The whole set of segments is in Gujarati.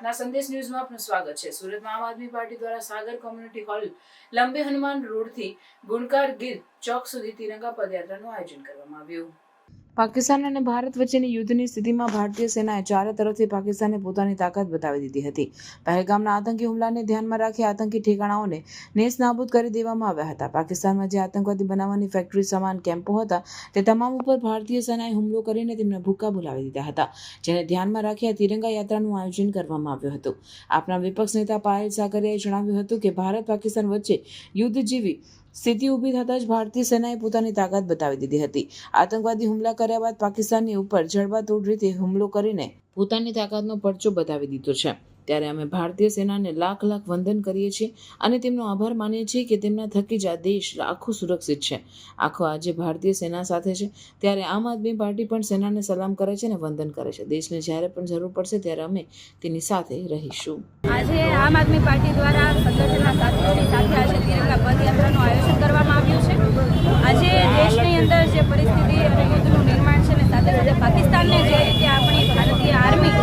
પ્રાર્થના સંદેશ ન્યૂઝમાં આપનું સ્વાગત છે। સુરતમાં આમ આદમી પાર્ટી દ્વારા સાગર કોમ્યુનિટી હોલ લંબે હનુમાન રોડથી ગુણકાર ગીર ચોક સુધી તિરંગા પદયાત્રાનું આયોજન કરવામાં આવ્યું। પાકિસ્તાન અને ભારત વચ્ચેની યુદ્ધની સ્થિતિમાં ભારતીય સેનાએ ચારે તરફથી પાકિસ્તાનને પોતાની તાકાત બતાવી દીધી હતી। પહેલગામના આતંકી હુમલાને ધ્યાનમાં રાખી આતંકી ઠેકાણાઓને નેસ્તનાબૂદ કરી દેવામાં આવ્યા હતા। પાકિસ્તાનમાં જે આતંકવાદી બનાવવાની ફેક્ટરી સમાન કેમ્પો હતા તે તમામ ઉપર ભારતીય સેનાએ હુમલો કરીને તેમને ભૂક્કા બોલાવી દીધા હતા, જેને ધ્યાનમાં રાખી આ તિરંગા યાત્રાનું આયોજન કરવામાં આવ્યું હતું। આપના વિપક્ષ નેતા પાયલ સાકરિયાએ જણાવ્યું હતું કે ભારત પાકિસ્તાન વચ્ચે યુદ્ધ જેવી સ્થિતિ ઊભી થતાં જ ભારતીય સેનાએ પોતાની તાકાત બતાવી દીધી હતી। આતંકવાદી હુમલા કર્યા બાદ પાકિસ્તાનની ઉપર જડબાતોડ રીતે હુમલો કરીને પોતાની તાકાતનો પરચો બતાવી દીધો છે। ત્યારે અમે ભારતીય સેનાને લાખ લાખ વંદન કરીએ છીએ અને તેમનો આભાર માનીએ છીએ કે તેમના થકી જ આ દેશ આખો સુરક્ષિત છે। આખો આજે ભારતીય સેના સાથે છે। ત્યારે આમ આદમી પાર્ટી પણ સેનાને સલામ કરે છે અને વંદન કરે છે। દેશને જ્યારે પણ જરૂર પડશે ત્યારે અમે તેની સાથે રહીશું। આજે આમ આદમી પાર્ટી દ્વારા સંગઠનના સાથીઓની સાથે આજે તિરંગા પદયાત્રાનું આયોજન કરવામાં આવ્યું છે। આજે દેશની અંદર જે પરિસ્થિતિ અને યુદ્ધનું નિર્માણ છે ને સાથે સાથે પાકિસ્તાનને જે રીતે આપણી ભારતીય આર્મી,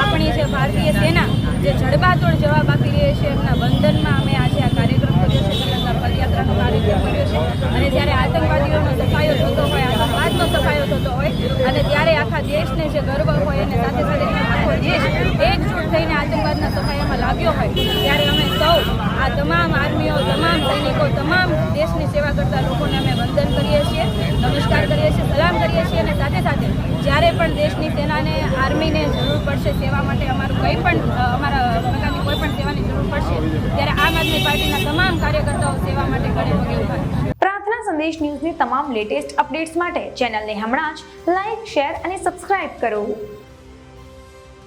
આપણી જે ભારતીય સેના જે જડબાતોડ જવાબ આપી રહી છે એમના વંદનમાં અમે આજે આ કાર્યક્રમ કર્યો છે, તિરંગા પદયાત્રાનો કાર્યક્રમ કર્યો છે। અને જ્યારે આતંકવાદીઓનો સફાયો થતો હોય, આતંકવાદનો સફાયો થતો હોય અને ત્યારે આખા દેશને જે ગર્વ હોય અને સાથે સાથે આખો દેશ એકજૂટ થઈને આતંકવાદના સફાયામાં લાગ્યો હોય ત્યારે અમે સૌ આ તમામ આર્મીઓ, તમામ સૈનિકો, તમામ દેશની સેવા કરતા લોકોને અમે વંદન કરીએ છીએ, નમસ્કાર કરીએ છીએ, સલામ કરીએ છીએ અને સાથે સાથે જ્યારે પણ દેશની સેનાને, આર્મીને જરૂર પડશે સેવા માટે, અમારું કંઈ પણ અમારા પ્રકારની કોઈ પણ સેવાની જરૂર પડશે ત્યારે આમ આદમી પાર્ટીના તમામ કાર્યકર્તાઓ સેવા માટે ઘરે પગે ઊભા છે। પ્રાર્થના સંદેશ ન્યૂઝની તમામ લેટેસ્ટ અપડેટ્સ માટે ચેનલને હમણાં જ લાઇક, શેર અને સબસ્ક્રાઇબ કરો।